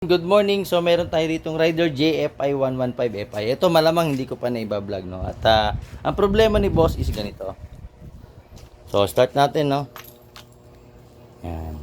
Good morning. So meron tayo ditong Rider JFI 115 FI. Ito malamang hindi ko pa na iba-vlog, no. At ang problema ni boss is ganito. So start natin, no. Yan.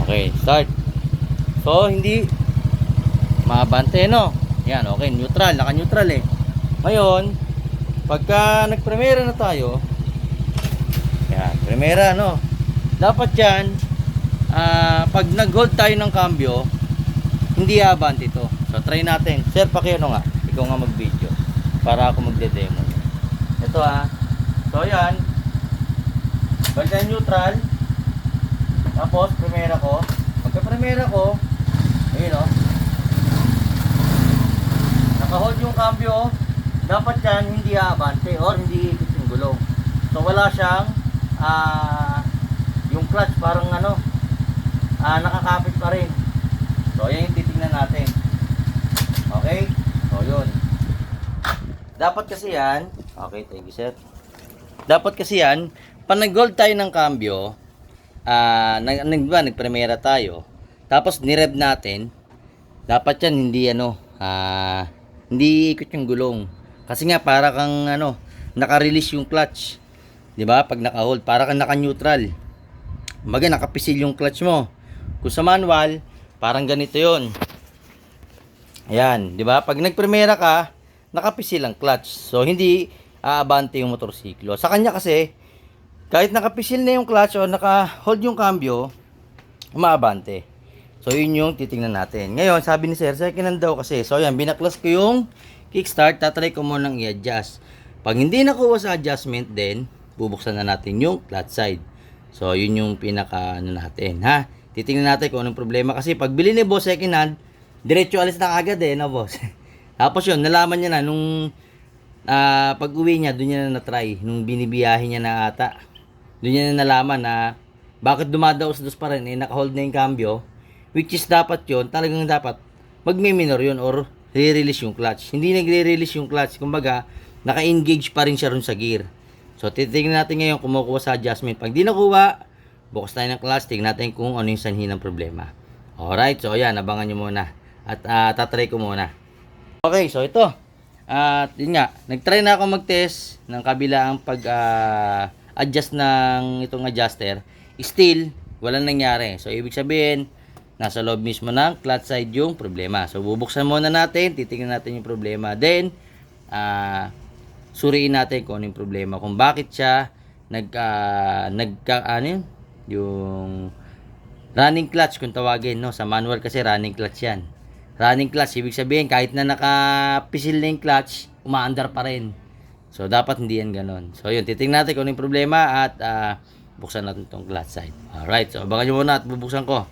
Okay, start. So hindi maabante, no. Yan, okay, neutral, naka-neutral eh. Ngayon, pagka nagpremera na tayo, yan, premera, no. Dapat yan pag nag-hold tayo ng cambio, hindi abante ito. So try natin. Sir, pakiano nga, ikaw nga mag-video para ako magde-demo. Ito So yan, pagka neutral, tapos primera ko. Pagka primera ko, ayun naka-hold yung cambio. Dapat yan hindi abante or hindi ikot yung gulong. So wala siyang yung clutch parang nakakapit pa rin. So ayan yung titingnan natin. Okay? So yun. Dapat kasi yan, okay, thank you sir. Dapat kasi yan, pag nag-gold tayo ng cambio, nagpremera tayo, tapos ni-rev natin, dapat yan hindi hindi ikot yung gulong. Kasi nga para kang naka-release yung clutch. 'Di ba? Pag naka-hold, para kang naka-neutral. Kumbaga nakapisil yung clutch mo. Kung sa manual, parang ganito 'yon. Ayan, 'di ba? Pag nagpremera ka, nakapisil ang clutch. So hindi aabante yung motorsiklo. Sa kanya kasi, kahit nakapisil na yung clutch o naka-hold yung cambio, umaabante. So yun yung titingnan natin. Ngayon, sabi ni sir, second hand daw kasi. So ayan, binaklas ko yung kickstart, tatry ko munang i-adjust. Pag hindi nakuha sa adjustment, then bubuksan na natin yung clutch side. So yun yung pinaka natin, ha. Titingnan natin kung anong problema kasi pag bili ni boss second hand, diretso alis na kagad boss. Tapos yun, nalaman niya na nung pag-uwi niya, doon niya na na-try nung binibiyahe niya na ata. Doon niya na nalaman na bakit dumadaos-dos pa rin, naka-hold na yung cambio, which is dapat yun, talagang dapat magmi-minor yun or re-release yung clutch. Hindi nagre-release yung clutch, kumbaga naka-engage pa rin siya ron sa gear. So titingnan natin ngayon kung makuha sa adjustment. Pag di nakuha, bukas tayo ng clutch, tingnan natin kung ano yung sanhi ng problema. Alright, so ayan, abangan nyo muna at tatry ko muna. Okay, so ito yun nga, nagtry na ako mag-test ng kabilang pag adjust ng itong adjuster. Still, walang nangyari. So ibig sabihin, nasa loob mismo ng clutch side yung problema. So bubuksan muna natin, titingnan natin yung problema. Then suriin natin kung ano yung problema, kung bakit siya yung running clutch kung tawagin, no? Sa manual kasi running clutch yan. Running clutch, ibig sabihin kahit na nakapisil na yung clutch, umaandar pa rin. So dapat hindi yan ganon. So yun, titingnan natin kung ano yung problema at buksan natin itong clutch side. Alright, so abangan nyo muna at bubuksan ko.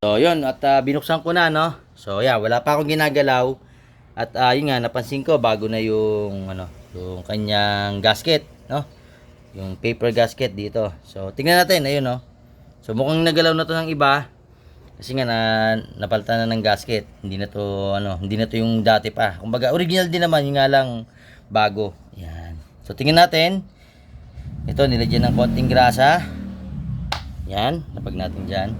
So yun, at binuksan ko na, no. So yeah, wala pa akong ginagalaw. At yun nga, napansin ko bago na yung yung kanyang gasket, no. Yung paper gasket dito. So tingnan natin, ayun, no. So mukhang nagalaw na to ng iba. Kasi nga napalitan na ng gasket. Hindi na to yung dati pa. Kumbaga original din naman, yung nga lang bago. Yan. So tingnan natin. Ito, nilagyan ng konting grasa. Yan, napag natin diyan.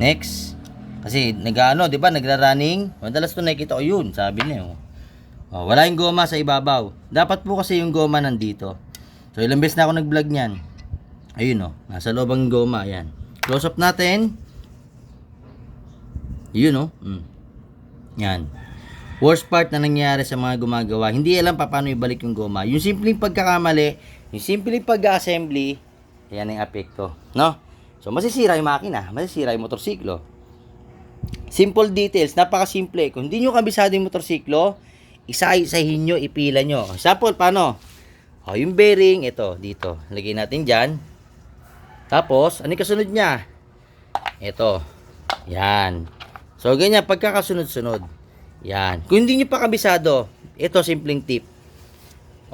Next. Kasi di ba, nagra-running. Madalas to nakikita ko yun, sabi niya. Wala yung goma sa ibabaw. Dapat po kasi yung goma nandito. So ilang beses na ako nag-vlog niyan. Ayun, nasa loob ang goma, yan. Close up natin. Yun, yan. Worst part na nangyari sa mga gumagawa, hindi alam paano ibalik yung goma. Yung simpleng pagkakamali, yung simpleng pag-assembly, yan ang apekto, no? So masisira yung makina, masisira yung motorsiklo. Simple details, napakasimple. Kung hindi nyo kabisado yung motorsiklo, isa-isahin nyo, ipila nyo. Example, paano? Yung bearing, ito, dito. Lagay natin dyan. Tapos, ano yung kasunod niya? Ito. Yan. So, ganyan, pagkakasunod-sunod. Yan. Kung hindi nyo pa kabisado, ito, simpleng tip.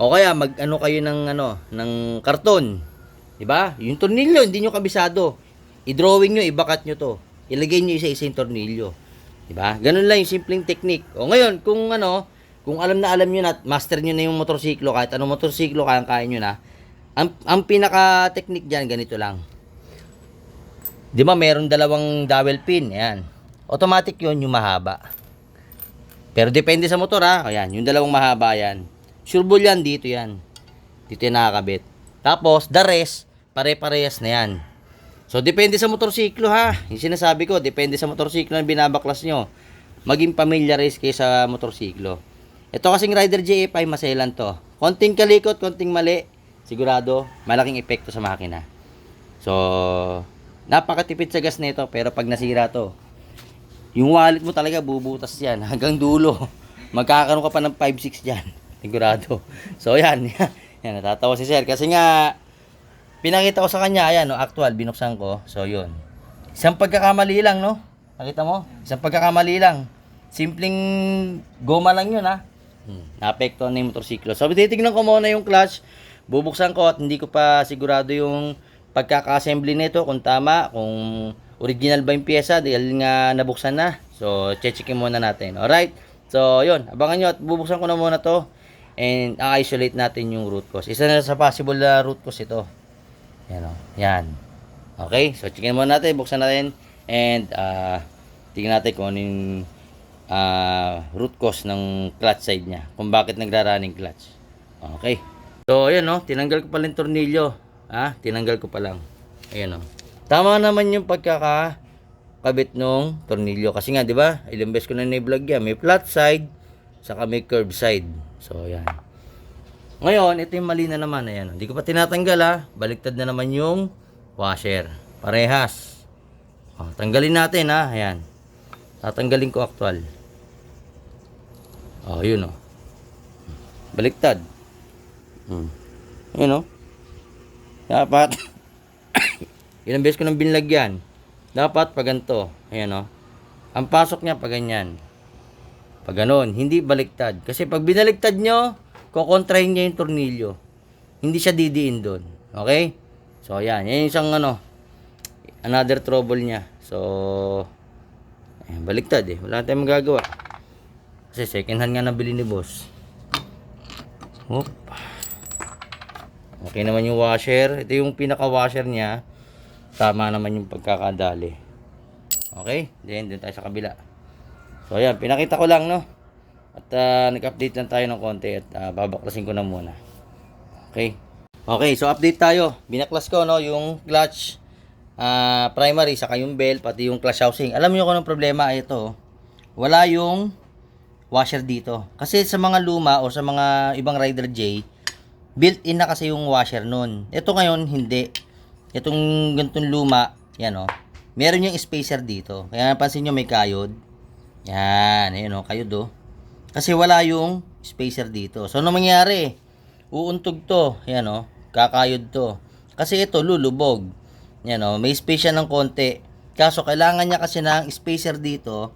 O kaya, kayo ng karton. Diba? Yung tornilyo, hindi nyo kabisado. I-drawing nyo, ibakat nyo to. Ilagay nyo isa-isa yung tornilyo. Diba? Ganun lang yung simpleng technique. O ngayon, kung alam nyo na, master nyo na yung motorsiklo, kahit anong motorsiklo, kaya nyo na, ang pinaka-technique dyan, ganito lang. Di ba meron dalawang dowel pin, ayan. Automatic yun, yung mahaba. Pero depende sa motor ha, ayan, yung dalawang mahaba yan. Sure ball yan, dito yan. Dito yung nakakabit. Tapos, the rest, pare-parehas na yan. So, depende sa motorsiklo ha. Yung sinasabi ko, depende sa motorsiklo na binabaklas nyo. Maging familiarize kayo sa motorsiklo. Ito kasing Rider JF ay maselan to. Konting kalikot, konting mali, sigurado, malaking epekto sa makina. So, napakatipid sa gas nito, pero pag nasira to, yung wallet mo talaga bubutas yan hanggang dulo. Magkakaroon ka pa ng 5-6 dyan. Sigurado. So, yan. Yan, natatawa si Sir. Kasi nga, pinakita ko sa kanya, ayan, no, actual, binuksan ko. So, yun. Isang pagkakamali lang, no? Nakita mo? Isang pagkakamali lang. Simpleng goma lang yun, ha? Naapektuhan na yung motorsiklo. So, titignan ko muna yung clutch. Bubuksan ko at hindi ko pa sigurado yung pagkaka-assembly nito, kung tama, kung original ba yung pyesa dahil nga nabuksan na. So, checkin muna natin. Alright? So, yun. Abangan nyo at bubuksan ko na muna to. And, i-isolate natin yung root cause. Isa na sa possible na root cause ito. Yan o. Yan. Okay? So, checkin muna natin. Buksan natin. And, tingnan natin kung ano yung root cause ng clutch side niya. Kung bakit nagra-running clutch. Okay. So, ayan o. Tinanggal ko pala yung tornilyo. Tinanggal ko pa lang. Ayan o. Tama naman yung pagkakabit nung tornilyo. Kasi nga, di ba? Ilang beses ko na na-vlog yan. May flat side, saka may curve side. So, ayan. Ngayon, ito yung mali na naman. Ayan. Hindi ko pa tinatanggal Baliktad na naman yung washer. Parehas. Tanggalin natin Ayan. Tatanggalin ko actual. Yun Baliktad. Yun Dapat ilang beses ko nang binlagyan. Dapat pag ganito. Ayan Ang pasok niya pag ganyan. Pag ganon, hindi baliktad. Kasi pag binaliktad nyo, kukontrahin niya yung tornilyo. Hindi siya didiin doon. Okay? So, ayan. Yan yung isang another trouble niya. So, ayan, baliktad Wala tayong magagawa. Kasi second hand nga nabili ni boss. Oop. Okay naman yung washer. Ito yung pinaka-washer niya. Tama naman yung pagkakadali. Okay? Then, dun tayo sa kabila. So, ayan. Pinakita ko lang, no? At nag-update lang tayo ng konti at babaklasin ko na muna. Okay? Okay, so update tayo. Binaklas ko, no? Yung clutch primary, saka yung belt, pati yung clutch housing. Alam niyo kung anong problema? Ito. Wala yung washer dito. Kasi sa mga luma o sa mga ibang Rider J, built-in na kasi yung washer nun. Ito ngayon, hindi. Itong ganitong luma, yan meron yung spacer dito. Kaya napansin nyo may kayod. Yan, ayun kayod Kasi wala yung spacer dito. So, ano mangyari? Uuntog to. Yan kakayod to. Kasi ito, lulubog. Yan may space siya ng konti. Kaso, kailangan niya kasi ng spacer dito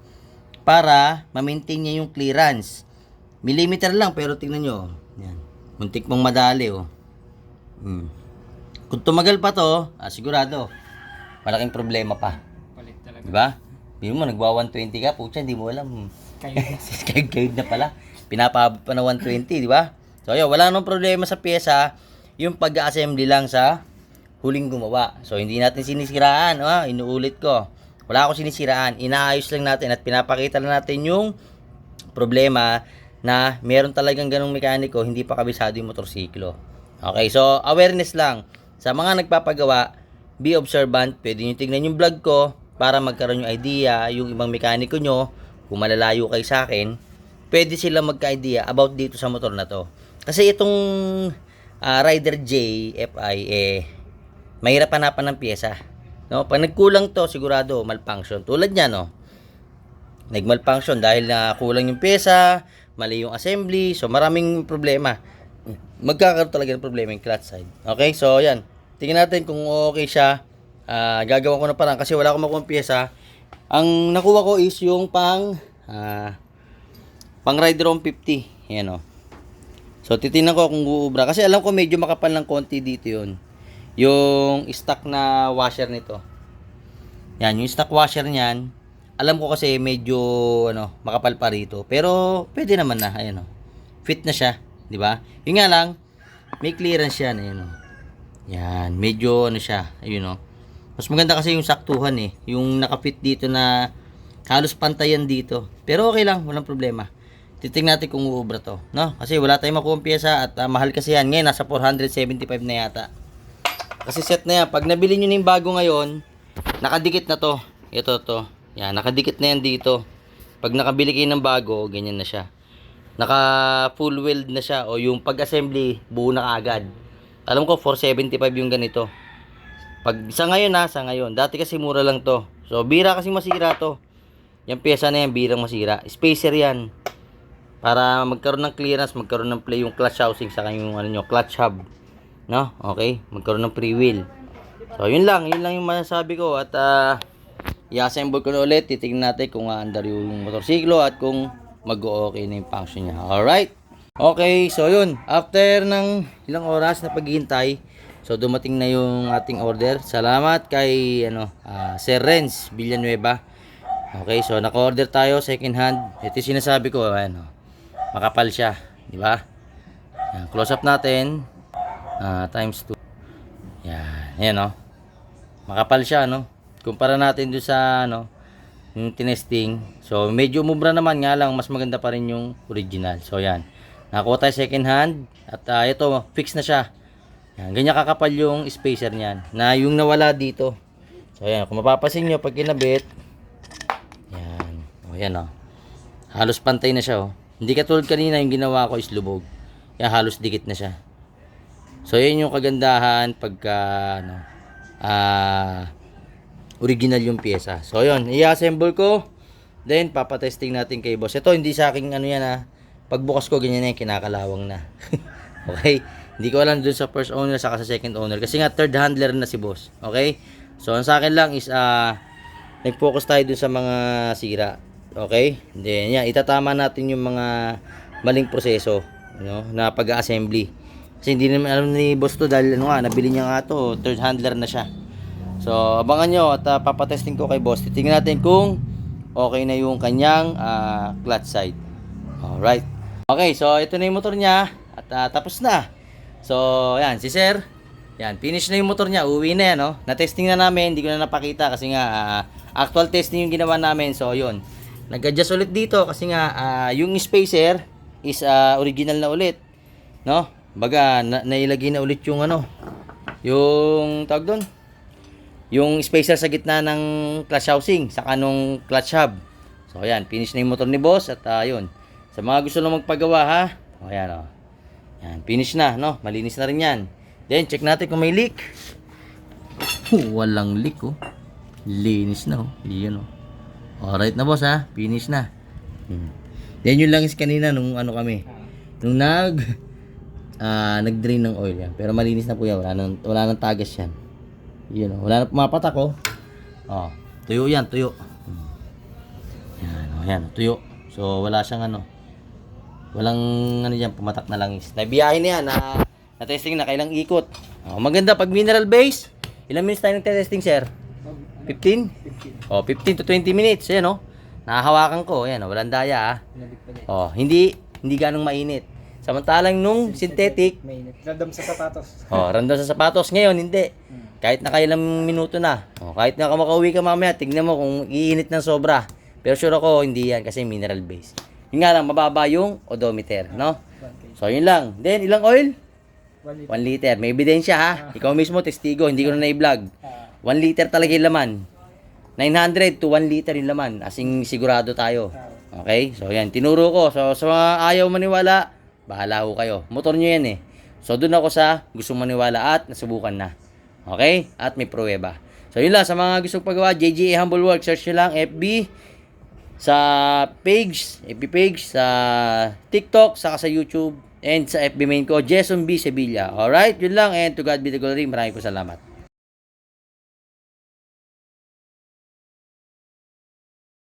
para ma-maintain niya yung clearance. Millimeter lang, pero tingnan nyo. Yan. Muntik mong madali Kung tumagal pa to, sigurado, malaking problema pa. Palit talaga. Diba? Biro mo, nagwa 120 ka, pucha, hindi mo alam. Kayod na pala. Pinapabot pa na 120, di ba? So, yun, wala nang problema sa pyesa. Yung pag-assembly lang sa huling gumawa. So, hindi natin sinisiraan. Inuulit ko. Wala akong sinisiraan. Inaayos lang natin at pinapakita lang natin yung problema na meron talagang ganong mekaniko, hindi pa kabisado yung motorsiklo. Okay, so awareness lang. Sa mga nagpapagawa, be observant. Pwede nyo tignan yung vlog ko para magkaroon yung idea, yung ibang mekaniko nyo, kung malalayo kayo sa akin, pwede sila magka-idea about dito sa motor na to. Kasi itong Rider J FI, mahirap hanapan ng pyesa. Pag nagkulang to, sigurado, malfunction. Tulad niya, nag-malfunction dahil na kulang yung pyesa, mali yung assembly, so maraming problema. Magkakaroon talaga ng problema yung clutch side. Okay, so yan. Tingnan natin kung okay siya. Gagawa ko na parang kasi wala akong makuha pyesa. Ang nakuha ko is yung pang Rider 150. Yan So titingnan ko kung uubra. Kasi alam ko medyo makapal ng konti dito yun. Yung stock na washer nito. Yan, yung stock washer niyan. Alam ko kasi medyo makapal pa rito. Pero pwede naman na. Ayan fit na siya. Di ba? Yung nga lang, may clearance yan. Ayan Yan, medyo siya. Ayun Mas maganda kasi yung saktuhan eh. Yung nakapit dito na halos pantayan dito. Pero okay lang, walang problema. Titingnan natin kung uubra to, no? Kasi wala tayong makuha pyesa at mahal kasi yan. Ngayon nasa 475 na yata. Kasi set na yan. Pag nabili nyo na yung bago ngayon, nakadikit na to. Ito to. Yan, nakadikit na yan dito. Pag nakabili kayo ng bago, ganyan na siya. Naka full weld na siya o yung pag-assembly buo na kaagad. Alam ko 475 yung ganito. Pag sa ngayon sa ngayon. Dati kasi mura lang to. So bira kasi masira to. Yung pyesa na yan, birang masira. Spacer yan. Para magkaroon ng clearance, magkaroon ng play yung clutch housing sa yung ano nyo, clutch hub. No? Okay? Magkaroon ng free wheel. So yun lang yung masasabi ko at i-assemble ko na ulit. Titingnan natin kung aandar yung motorsiklo at kung mag-o-okay na yung function niya. Alright? Okay, so yun. After ng ilang oras na paghihintay, so dumating na yung ating order. Salamat kay Sir Renz Villanueva. Okay, so naka-order tayo second hand. Ito yung sinasabi ko, makapal siya, di ba? Yan, close up natin. Times 2. Yan, ayan makapal siya, Kumpara natin doon sa yung tinesting. So medyo mubra naman, nga lang mas maganda pa rin yung original. So yan. Nakakuha tayo second hand at ito fix na siya. Yan, ganyan kakapal yung spacer niyan. Na yung nawala dito. So yan, kung mapapasin niyo pag kinabit, yan. Yan halos pantay na siya Hindi katulad kanina yung ginawa ko is lubog. Yan halos dikit na siya. So yan yung kagandahan pagka original yung pyesa. So yun, i-assemble ko. Then papatesting natin kay boss. Ito hindi sa akin yan pagbukas ko ganyan na kinakalawang na. Okay? Hindi ko alam dun sa first owner saka sa second owner kasi nga third handler na si boss. Okay? So ang sa akin lang is nag-focus tayo dun sa mga sira. Okay? Then yan, itatama natin yung mga maling proseso, na pag-assembly. Kasi hindi naman alam ni boss to dahil nabili niya nga to, third handler na siya. So abangan nyo at papatesting ko kay boss. Titingnan natin kung okay na yung kanyang clutch side. Alright. Okay, so ito na yung motor niya at tapos na. So yan, si sir. Yan, finish na yung motor niya. Uwi na yan, Na-testing na namin, hindi ko na napakita kasi nga actual testing yung ginawa namin. So yun. Nag-adjust ulit dito kasi nga yung spacer is original na ulit. Baga nailagay na ulit yung yung tawag doon. Yung spacer sa gitna ng clutch housing saka nung clutch hub. So ayan, finish na yung motor ni boss at yun. Sa mga gusto lang magpagawa ayan Yan, finish na, malinis na rin yan. Then check natin kung may leak. Walang leak linis na Yan alright na boss finish na. Then yun lang is kanina nung kami. Nung nag-drain ng oil yan. Pero malinis na po yan. Wala nang tagas yan. Yun wala nang pumapatak tuyo yan, tuyo. Yan, tuyo. So wala siyang walang diyan pumatak na langis. Nabiyahe na yan na testing na kailang ikot. Maganda pag mineral base. Ilang minutes tayo nagte-testing, sir? 15? 15 to 20 minutes, nahahawakan ko, walang daya hindi ganong mainit. Samantalang nung synthetic, mainit. Random sa sapatos. Random sa sapatos. Ngayon, hindi. Kahit nakailang minuto na. Kahit na makauwi ka mamaya, tignan mo kung iinit ng sobra. Pero sure ako, hindi yan kasi mineral base. Yun nga lang, mababa yung odometer, So, yun lang. Then, ilang oil? 1 liter. May ebidensya, Ikaw mismo, testigo. Hindi ko na i-vlog. 1 liter talaga yung laman. 900 to 1 liter yung laman. Asing sigurado tayo. Okay? So, yan. Tinuro ko. So, sa mga ayaw maniwala, bahala ho kayo. Motor nyo yan So, dun ako sa gusto maniwala at nasubukan na. Okay? At may pruweba. So, yun lang. Sa mga gusto pagawa, JGA Humble Work, search nyo lang FB, sa FB page, sa TikTok, saka sa YouTube, and sa FB main ko, Jason B. Sevilla. Alright? Yun lang. And to God be the glory. Maraming po salamat.